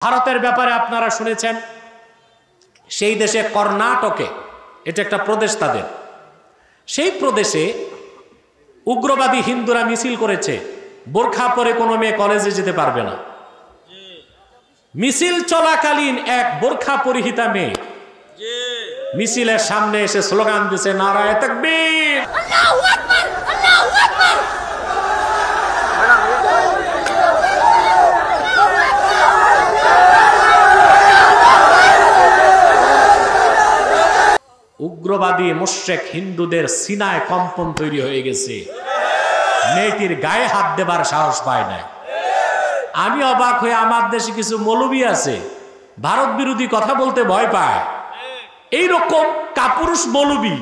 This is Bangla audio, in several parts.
ভারতের ব্যাপারে আপনারা শুনেছেন, সেই দেশে কর্ণাটকে, এটা একটা প্রদেশ তাদের, সেই প্রদেশে উগ্রবাদী হিন্দুরা মিছিল করেছে, বোরখা পরে কোনো মেয়ে কলেজে যেতে পারবে না। মিছিল চলাকালীন এক বোরখা পরিহিতা মেয়ে মিছিলের সামনে এসে স্লোগান দিছে, নারায়ে তাকবীর। আল্লাহু আকবার, আল্লাহু আকবার। উগ্রবাদী মুশরিক হিন্দুদের সিনায় কম্পন তৈরি হয়ে গেছে, মেয়েটির গায়ে হাত দেবার সাহস পায় না। আমি অবাক হয়ে, আমার দেশে কিছু মৌলবী আছে ভারত বিরোধী কথা বলতে ভয় পায়, এইরকম কাপুরুষ মৌলবী,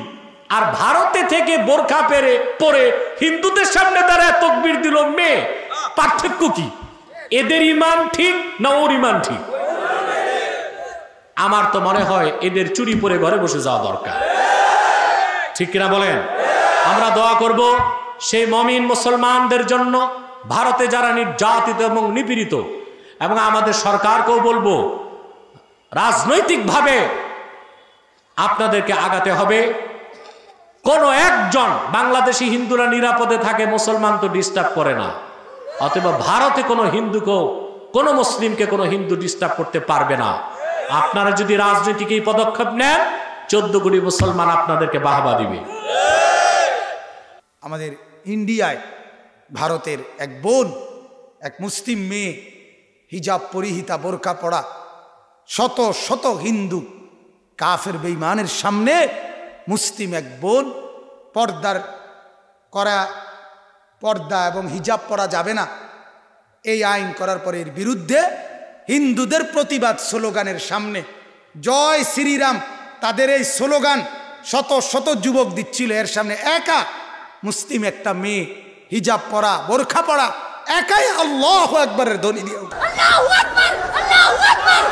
আর ভারতে থেকে বোরখা পরে হিন্দুদের সামনে দাঁড়ায় তাকবীর দিল মেয়ে। পার্থক্য কি? এদের ঈমান ঠিক না ওর ঈমান ঠিক? আমার তো মনে হয় এদের চুরি পরে ঘরে বসে যাওয়া দরকার, ঠিক কিনা বলেন? আমরা দোয়া করব সেই মুমিন মুসলমানদের জন্য, ভারতে যারা নির্যাতিত এবং নিপীড়িত, এবং আমাদের সরকারকেও বলবো রাজনৈতিকভাবে আপনাদেরকে আগাতে হবে। কোন একজন বাংলাদেশি হিন্দুরা নিরাপদে থাকে, মুসলমান তো ডিস্টার্ব করে না, অতএব ভারতে কোনো হিন্দুকেও, কোনো মুসলিমকে কোনো হিন্দু ডিস্টার্ব করতে পারবে না। আপনারা যদি রাজনৈতিক এই পদক্ষেপ নেন, 14 কোটি মুসলমান আপনাদেরকে বাহবা দিবে। আমাদের ইন্ডিয়ায় ভারতের এক বোন, এক মুসলিম মেয়ে, হিজাব পরিহিতা, বোরকা পরা, শত শত হিন্দু কাফের বেঈমানের সামনে মুসলিম এক বোন পর্দা এবং হিজাব পরা যাবে না, এই আইন করার পরে এর বিরুদ্ধে হিন্দুদের প্রতিবাদ স্লোগানের সামনে জয় শ্রীরাম, তাদের এই স্লোগান শত শত যুবক দিচ্ছিল, এর সামনে একা মুসলিম একটা মেয়ে হিজাব পরা, বোরখা পরা, একাই আল্লাহু আকবারের ধ্বনি দিয়ে আল্লাহু আকবার, আল্লাহু আকবার।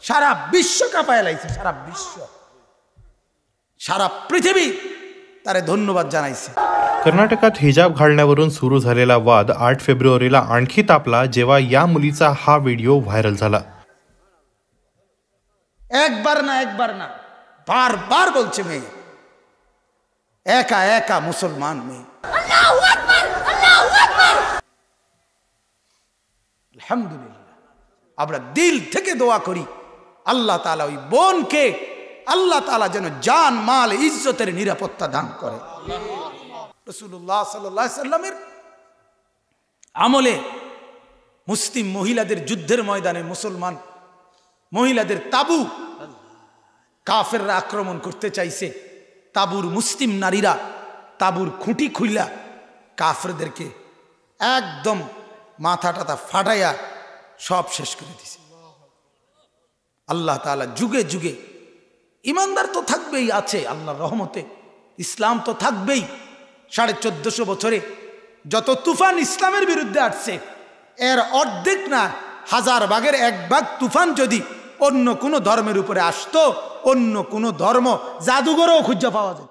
সারা বিশ্ব কাঁপায় লাইছে, সারা বিশ্ব, सारा पृथ्वी तारे धन्यवाद जाणायचे। कर्नाटकात हिजाब घालण्यावरून सुरू झालेला वाद 8 फेब्रुवारीला आणखी तापला, जेव्हा या मुलीचा हा व्हिडिओ व्हायरल झाला। एक बार ना बार बार बोलছে मैं, एका एका मुसलमान में अल्लाहु আকবার, अल्लाहु আকবার। আলহামদুলিল্লাহ, আমরা দিল থেকে দোয়া করি আল্লাহ তাআলা ওই বোনকে, আল্লাহ তাআলা যেন জান মাল ইজ্জতের নিরাপত্তা দান করে। রাসূলুল্লাহ সাল্লাল্লাহু আলাইহি সাল্লামের আমলে মুসলিম মহিলাদের যুদ্ধের ময়দানে মুসলমান মহিলাদের তাবু কাফেররা আক্রমণ করতে চাইছে, তাবুর মুসলিম নারীরা তাবুর খুঁটি খুইলা কাফেরদেরকে একদম মাথা টাথা ফাটাইয়া সব শেষ করে দিছে। আল্লাহ তাআলা যুগে যুগে, ইমানদার তো থাকবেই, আছে আল্লাহর রহমতে, ইসলাম তো থাকবেই। 1450 বছরে যত তুফান ইসলামের বিরুদ্ধে আসছে, এর অর্ধেক না 1000 ভাগের 1 ভাগ তুফান যদি অন্য কোনো ধর্মের উপরে আসতো, অন্য কোনো ধর্ম জাদুঘরেও খুঁজে পাওয়া যেত।